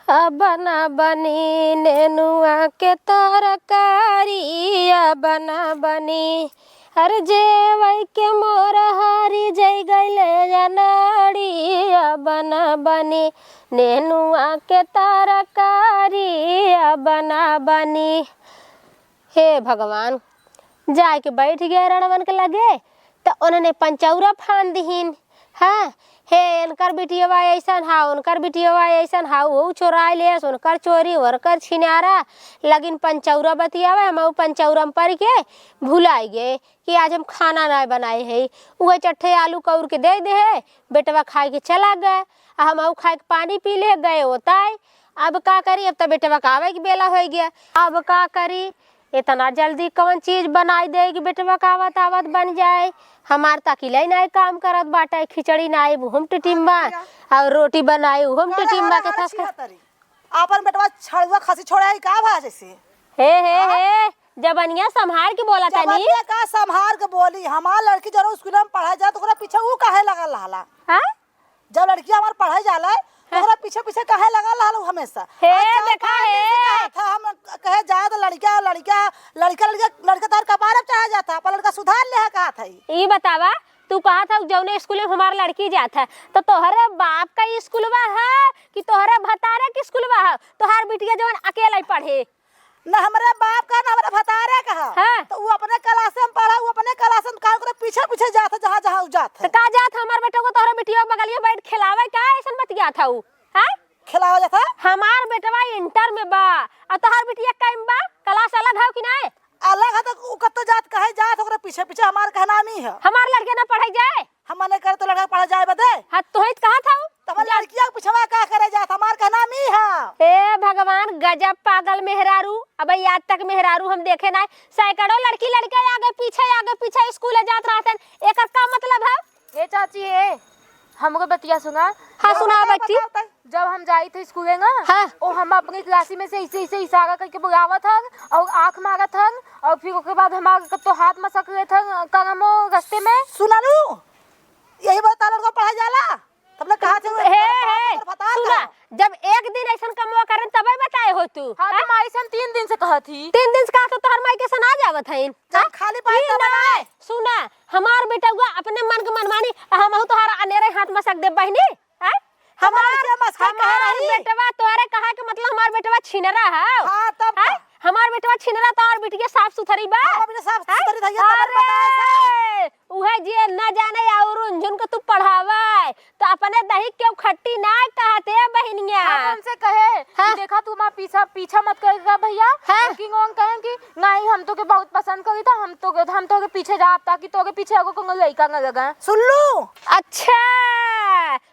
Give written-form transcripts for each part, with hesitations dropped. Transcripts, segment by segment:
बना बनी नेनुआ के तरकारी बना बनी हर जेवई के मोर हरी जई गईले जनड़ी बना बनी नेनुआ के तरकारी बना बनी। हे भगवान, जाए के बैठ गए रणवन के लगे तो उन्होंने पंचौरा फान दीन। हाँ हे इनकर बिटियवा ऐसन हा उनकर बिटियवा ऐसन हा वो चोरा ले उनकर चोरी वरकर छिनारा लगिन पंचौरा बतियावे हम पंचौरा में पड़ के भुलाई गए कि आज हम खाना ना बनाए है। वह चट्ठे आलू कौर के दे है बेटवा खाए के चला गए हम खाए के पानी पी ले गए होता है। अब का करी, अब तो बेटवा का आवे के बेला हो गया। अब का करी, इतना जल्दी कौन चीज बनाई दे कि बेटवा का आवत आवत बन जाए। हमार तकिले नहीं काम करत बाटे, खिचड़ी नहीं हम टिटिम्बा और रोटी बनाई हम टिटिम्बा के था आपन बेटवा छड़ुआ खसी छोड़े है का भा जैसे। हे जबनिया संभाल के बोला तनी का संभाल के बोली। हमार लड़की जरो स्कूल में पढ़ाई जा तो ओकरा पीछे ऊ काहे लगल रहला। हां जब लड़की हमार पढ़ाई जाला तो ओकरा पीछे पीछे काहे लगल रहला हमेशा। देखा है था हम कहे जाए तो लड़का लड़का लड़का लड़का लड़का तार कपार चाहे जाता पर लड़का सुधार ले कहा था। ये बतावा तू कहा था जौने स्कूल में हमार लड़की जाता है तो तोहरे बाप का स्कूलवा है कि तोहरे भतारे के स्कूलवा है। तोहार बिटिया जवन अकेला ही पढ़े ना हमारे बाप का ना हमारे भतारे का है। तो वो अपने क्लास में पढ़ा वो अपने क्लास में काम करे पीछे पीछे जाता जहां जहां उ जाता है। का जात हमार बेटा को तोहरे बिटिया बगलिया बैठ खिलावे का ऐसन मत गया था उ। हां खिलावा जाता हमार बेटवा इंटर में बा और तोहार बिटिया काइम बा क्लास अलग है कि नहीं अलग है। तो उ कत जात कहे जात ओकरे पीछे पीछे हमार कहना नहीं है। हमार लड़के ना पढ़ाई जाए हम मने करे तो लड़का पढ़ा जाए बदे। हां तो ही कहा था तब लड़कियां पिछवा का करे जात हमार कहना नहीं है। ए भगवान गजब पागल मेहरारू। अब आज तक मेहरारू हम देखे ना सैकड़ों लड़की लड़के आगे पीछे स्कूल जात रहते एकर का मतलब है। ए चाची ए हमको बतिया सुना। हाँ सुना बच्ची। जब हम जाई थे स्कूल ना हाँ। और हम अपनी क्लासी में से ऐसे इशारा करके बुलावत हन और आंख मारत हन और फिर उसके बाद हमारे तो हाथ मसक रहे थे करमो रास्ते में। सुना लू यही बात तालर को पढ़ा जाला तुमने कहा थे सुना जब एक दिन ऐसा कमवा करन तबे बताए हो तू। हां तो माई सन 3 दिन से कहा थी 3 दिन से कहा तो तोहर माई के सना जावत हइन खाली पाई तो बनाए। सुना हमार बेटा हुआ अपने मन के मनमानी हम तोहर अनेरे हाथ मसक दे बहनी। हमार बेटवा तोहरे कहा के मतलब हमार बेटवा छिनरा है। हां तब हमार बेटवा छिनरा तो और बिटिया साफ सुथरी बा। हां साफ सुथरी थई तब बताए उहे जे न जाने और उनजन को तू पढ़ावे तो अपने दही के खट्टी ना कहते बहनिया। हम से कहे कि देखा तू मां पीछा मत करेगा भैया कि कौन कहे कि नहीं हम तो के बहुत पसंद करी था हम तो के पीछे जा ताकि तो के पीछे एगो को लइका न लगा। सुन लू अच्छा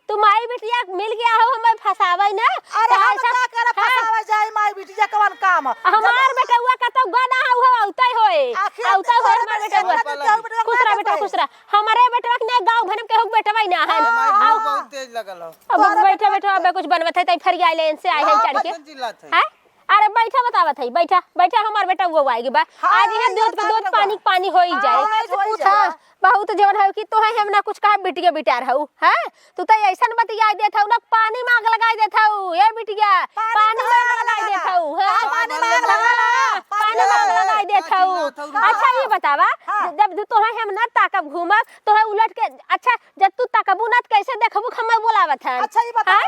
तू माई बिटिया मिल गया हो हमें फसावे ना। अरे हम का करे फसावे जाई माई बिटिया कवन काम हमार बेटा हुआ कतो गाना हुआ औतई होए औतई होए हमार बेटा खुसरा बेटा खुसरा हमारे बेटवा के गांव भनम के हो बेटवा ना है। बहुत तेज लगल हो अब बैठा अब कुछ बनवत है तई फरिया आइले इनसे आए हैं चढ़ के। हैं अरे बैठा बतावत है बैठा हमार बेटा वो आएगी बा आज ये दूध पानी हो ही जाए। बहुत जवन है कि तो है हम ना कुछ कहा बिटिया बिटार हऊ। हैं तू तो ऐसन बतिया देत हऊ ना पानी मांग लगाई देत हऊ ए बिटिया पानी मांग लगाई देत हऊ। पानी मांग लगाई देत हऊ। अच्छा ये बतावा जब तो है हम ना ताकब घूमब तो है उलट के अच्छा जब तू ताकबू ना कैसे देखबू हम बोलावत है। अच्छा ये बता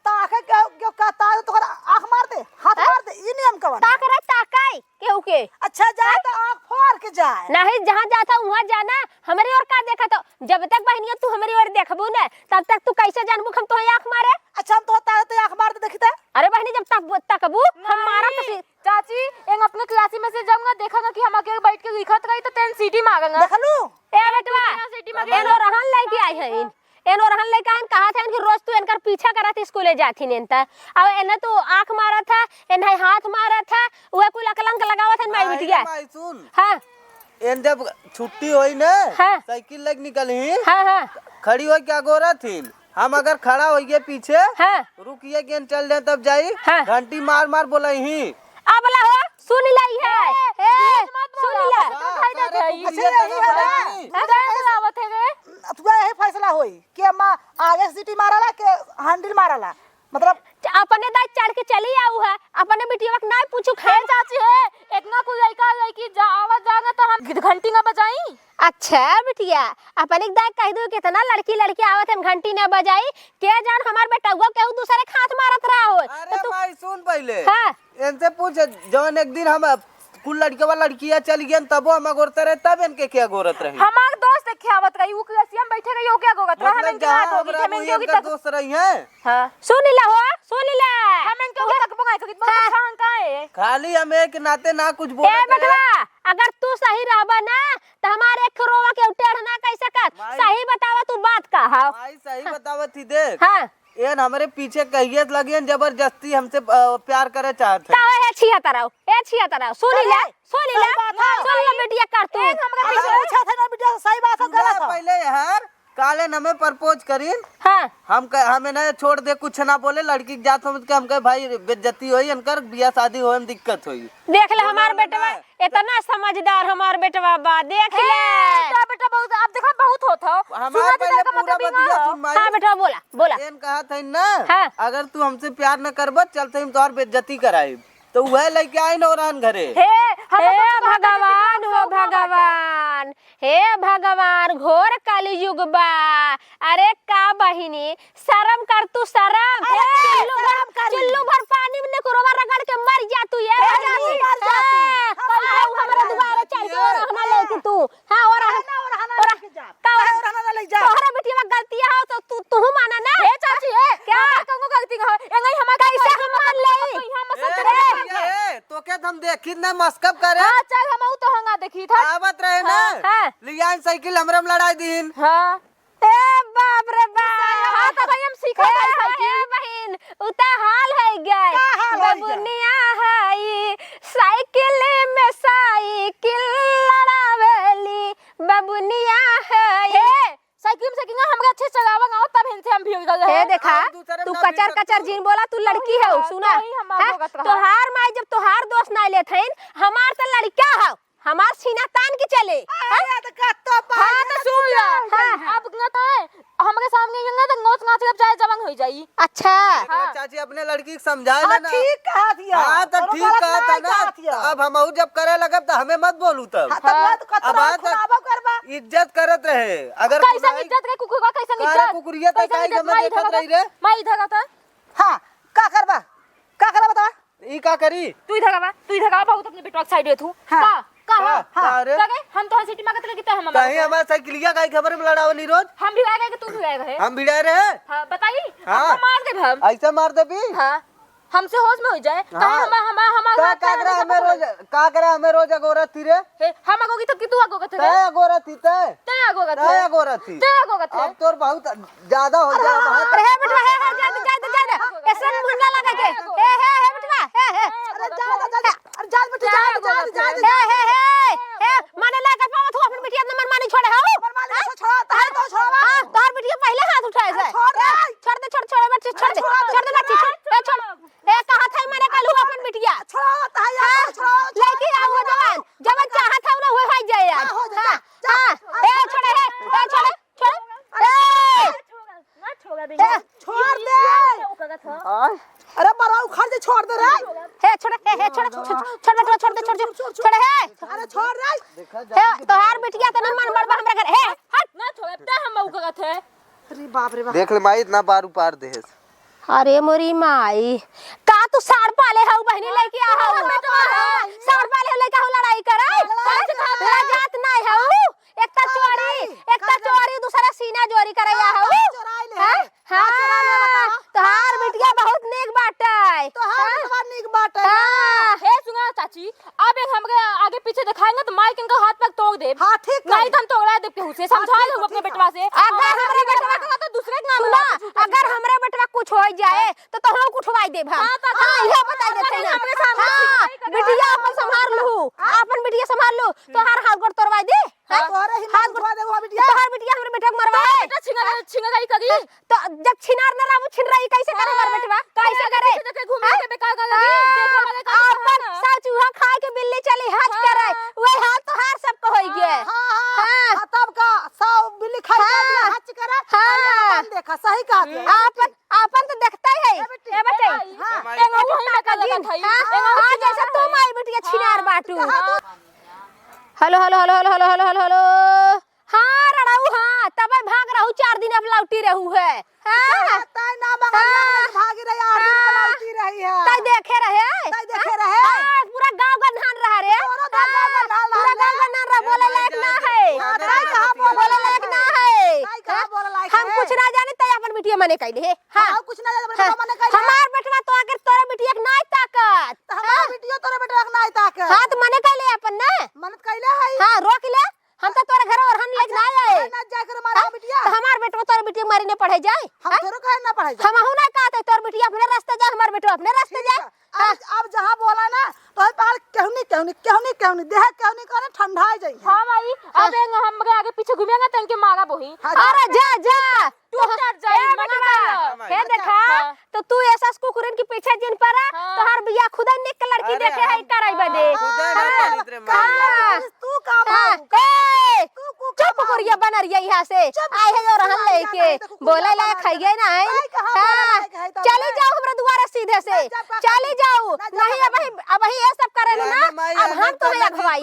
ताके क्यों कहता है तोरा आंख मार दे हाथ मार दे ई नियम कवन ताकरा ताकाई केहू के। अच्छा जाए तो आंख फोड़ के जाए नहीं जहां जाता वहां जाना हमारी ओर का देखा तो जब तक बहनिया तू हमारी ओर देखबू ना तब तक तू कैसे जानबू हम तो आंख मारे। अच्छा हम तो होता है तो आंख मार दे देखता। अरे बहनी जब तक तकबू हम मारा तो चाची एक अपने क्लासी में से जब देखा कि हम अकेले बैठ के लिखत रही तो 10 सीटी मांगेगा देख लू ए बेटवा एनो रहन लेके आई है एनो रहन लेके आन कहा था कि रोज तू इनकर पीछा करत स्कूले जाथी नेनता अब एने तू आंख मारा था एने हाथ मारा था ओए कोई कलंक लगावत है माई बिटिया। माई सुन हां एन जब छुट्टी होई ना हाँ। साइकिल लग निकली हां खड़ी हो क्या गोरा थी हम अगर खड़ा होइए पीछे हां रुकिए के चल जाए तब जाई घंटी मार बोलाई ही अबला हो सुन लाई है ए सुन ले तू यही फैसला होई कि अम्मा आगे सीटी मारला के हैंडल मारला मतलब अपने दाई चढ़ के चली आऊ है, अपने बिटिया के नहीं पूछू है चाची है इतना कोई लड़का लड़की जा आवाज जाना तो हम घंटी ना बजाई। अच्छा बिटिया अपने दाई कह दो कितना लड़की लड़की आवत हम घंटी न बजाई के जान हमार बेटा वो केहू दूसरे खात मारत रहा हो। अरे भाई सुन पहले हाँ इनसे पूछ जौन एक दिन हम कुल लड़के वाला लड़कियां चली गई तब हम गोरते रहे तब इनके क्या गोरत रही। हमार दोस्त देखे आवत रही वो क्लासिया में बैठे रही हो क्या गोगत रहा हम मतलब इनके जहाँ हाथ होगी हम इनके होगी हमरा तक दोस्त रही हैं। हां सुन ला हो सुन ला हम इनके होगी तक बगाई करी बहुत शान का है। खाली हम एक नाते ना कुछ ए बोलते बेटवा अगर तू सही रहबा ना तो हमारे एक रोवा के टेढ़ ना कह सकत। भाई। सही बतावा तू बात का हां भाई सही बतावत थी देख हां एन हमारे पीछे कहियत लगी जबरदस्ती हमसे प्यार करे चाहते हैं। का है छिया तरह सुन ला बेटिया कर तू अरे अच्छा था ना बेटा सही बात है गलत है। पहले यार काले हमें प्रपोज करीन हां हमें ना छोड़ दे कुछ ना बोले लड़की के जात समझ के हम कहे भाई बेइज्जती होई इनकर बियाह शादी होए में दिक्कत होई। देख ले हमार बेटवा इतना समझदार हमार बेटवा बा देख ले तो बेटा बहुत अब देखा बहुत होता हमारा पहले पूरा बतिया सुन माई हां बेटवा बोला एन कहा था ना हाँ। अगर तू हमसे प्यार न करबत चलते हम तोहर बेइज्जती कराई तो वह लड़के आई न रहन घरे। हे भगवान हो भगवान हे भगवान घोर कलि युग बा। अरे का बहिनी शर्म कर तू शर्म चुल्लू भर पानी में कोरवा रगड़ के मर जा तू ये हमारे दुआरे चढ़ के रहना ले तू हां और तोहरा बेटिया में गलती है तो तू माना ना। हे चाची है क्या कहूं गलती है एंगई हम कैसे हम मान ले तो क्या हम देखी ना मस्कब करे। हां चल हम तो हंगा देखी था आवत रहे ना हाँ। लियान साइकिल हमरा में लड़ाई दीन। हां ए बाप रे बाप हां तो भाई हम सीखा ए बहन उता हाल है गए बबुनिया है साइकिल में साइकिल लड़ावेली बबुनिया है साइकिल से किंगा हमरा अच्छे चलावा गाओ तब इनसे हम भी गए हे देखा हाँ, दूसरे तू में कचर कचर जीन बोला तू लड़की है सुना तो ही हमार भगत रहा। तोहार माई जब तोहार दोस्त ना ले थईन हमार तो लड़का है हमार सीना तान के चले अरे तो का तो हां तो सुन ला अब ना तो हमरे सामने यंगा तो नोच नाच के चाहे जवान हो जाई। अच्छा हाँ। चाची अपने लड़की को समझाए ना ठीक कहा दिया हाँ तो ठीक कहा था ना अब हम जब करे लगब तो हमें मत बोलू तब अब इज्जत करत रहे अगर कैसा इज्जत रे कुकुर का कैसा इज्जत कुकुरिया तो काहे के मैं देखत रही रे मैं इधर आता हां का करबा बता ई का करी तू इधर का बहुत अपने बेटवा साइड है तू हाँ। का हाँ, अरे। हम तो सिटी में कतले किता हम कहीं हमारा साइकिलिया का खबर में लड़ावली रोज हम भी आ गए कि तू भी आ गए हम भिड़ा रहे हां बताइए हाँ। आपको मार दे हम ऐसा मार दे भी हां हमसे होश में हो जाए कहीं हम का करे हमें रोज अगोरत थी रे हम आगोगी तो कि तू आगोगा थे तय अगोरत थी तय आगोगा थे तय आगोगा थे अब तोर बहुत ज्यादा हो जाए अरे हे बेटवा हे ऐसा मुंडा लगा के हे बेटवा हे अरे जा हे माने लगा पावत हो अपन बिटिया नंबर मानी छोड़े हो तार बिटिया पहले हाथ उठाए से छोड़ दे ए कहा था मैंने कल हुआ अपन बिटिया लेके आओ जवान चाहत है ना हो जाए यार हां ए छोड़े छोड़ दे अरे बड़ा उखाड़ दे छोड़ दे रे हे छोड़ बेटा छोड़ हे अरे छोड़ रे हे तोहार बिटिया त मन मरबा हमरा घर हे हट ना छोड़े ते हम आगोगा थे अरे बाप रे बाप देख ले माई इतना बार उपार दे अरे मोरी माई का तू साड़ पाले हऊ बहनी लेके आ हऊ साड़ पाले लेके हऊ लड़ाई करे जात नहीं हऊ एक ता चोरी दूसरा सीना चोरी करैया हऊ हां तोहार बिटिया बहुत नेक बाटै तोहार निक बात है हे सुना चाची अब एक हमके आगे पीछे दिखाएंगे तो माइक इनका हाथ पैर तोड़ दे हां ठीक नहीं तो हम तोड़ा दे केहू से समझा ले अपने बेटवा से अगर हमरे बेटवा का तो दूसरे के नाम सुना अगर हमरे बेटवा कुछ हो जाए तो तोहरो कुठवाई देब हम हां ये बता देते ना हमरे सामने हां बिटिया अपन संभाल लू अपन बिटिया संभाल लू तोहार हाथ गोड़ तोड़वाई दे तोरे हिम्मत उठवा दे वो बिटिया तोहार बिटिया हमरे बेटा के मरवाए बेटा छिंगाई करी तो जब छिनार न रहू छिन रही कैसे करे हमार बेटवा कैसे करे घूमने के बेकार कर लगी देखो वाले का अपन सब चूहा खा के बिल्ली चली हज करे वही हाल तोहार सबको होई गए हां तब का 100 बिल्ली खाई के हच करे हां देखा सही कहा अपन तो देखता है वही में कर लगा था हां जैसे तुम आई बिटिया छिनार बाटू। Hello hello hello hello hello hello hello हां रड़ाऊ हां तब भाग रहू 4 दिन अब लौटी रहू है। हां ताई ना भागी रही 8 दिन बनाती रही है। ताई देखे रहे पूरा गांव का धान रहा रे पूरा गांव का नाम रहा बोले लायक ना है। ताई कहां बोले लायक ना है। ताई कहां बोले लायक हम कुछ ना जाने ताई अपन बिटिया मने कहले है। हां कुछ ना जाने मने कहले हमार बेटवा तो अगर तोरे बिटिया के नहीं ताकत हमार बिटिया तोरे बेटवा के नहीं ताकत। हां तो मने कहले अपन ना मन कहले है। हां रोक ले हम तो तोरे घर और हन लेके ना आए ना जा कर मारा बिटिया तो हमार बेटवा तोरे बिटिया मारी ने पढ़े जाए। हम थोरो कहे ना पढ़े जाए। हम हूं ना कहते तोर बिटिया अपने रास्ते जा हमार बेटवा अपने रास्ते जाए। अब जहां बोला ना तो पार केहनी देह केहनी करे ठंडा जाई। हां भाई अब हम आगे पीछे घूमेंगे तन के मारा बोही। अरे जा जा तू डर जाए मना हे देखा तो तू ऐसा कुकुरन के पीछे जिन परा तोहार बिया खुदा निक के लड़की देखे है कराई बदे तू का चुप करिया बनरिया यहां से आए है जो रहन लेके बोले लायक खइए ना है। चली जाओ हमरा द्वारा सीधे से चली जाओ नहीं अब ही ये सब करे ना अब हम तो है अगवाई।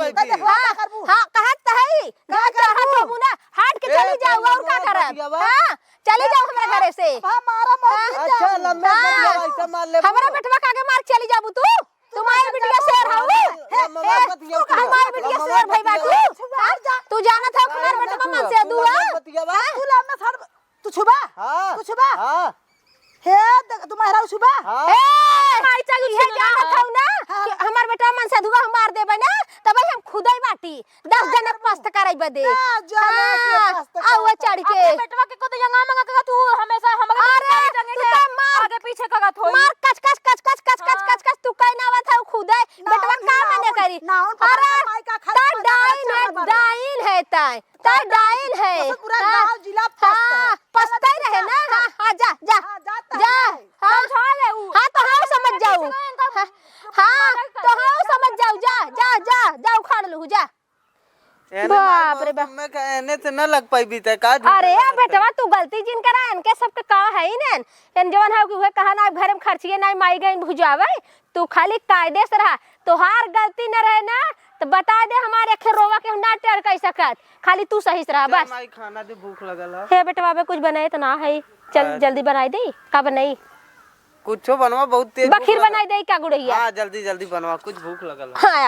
हां कहत है ना चाहत हो ना हट के चली जाओ और का करब। हां चली जाओ हमरा घरे से हमारा मौत अच्छा लम्बा ऐसा मार ले हमरा बेटवा का के मार चली जाबू तू तुम्हारी बिटिया शेर हऊ हमारी बिटिया शेर भाई बाटू तू जानत हो हमार बेटा को मन से दुआ तू लाम ना तू छुबा तू छुबा हे तुम्हारा छुबा माई चालू है जानत हो ना कि हमार बेटा मन से दुआ मार देबे ना तब हम खुदाई बाटी 10 जन पस्त कराई बदे आओ चढ़ के बेटवा के को तो यंगा मंगा का तू हमेशा हमरा आगे पीछे का थोई मार कच कच कच कच कच कच कच कच तू कहीं ना आवत हो खुदाई बेटवा का माने करी अरे डाइन है ता डाइन है पूरा गांव जिला पछताई रहे ना। हां जा जा जा हां तो हम समझ जाऊ हां तो हम समझ जाऊ जा जा जा जा उखाड़ लू जा। बाप रे बाप मैं कहने से न लग पाई बीता का। अरे बेटवा तू गलती जिन करा इनके सबके का है ही न इन जवन है कि कहा ना घर में खर्चिए ना माई गई भुजावे तू खाली कायदे से रहा तोहार गलती न रहे ना तो बता दे हमारे अखे रोवा के ना टेर कह सकत खाली तू सही से रहा बस। माई खाना दे भूख लगल है। हे बेटवा बे कुछ बनाए तो ना है चल जल्दी बनाई दे का बनाई कुछो बनवा बहुत तेज बखीर बनाई दे का गुड़ैया। हां जल्दी जल्दी बनवा कुछ भूख लगल है। हां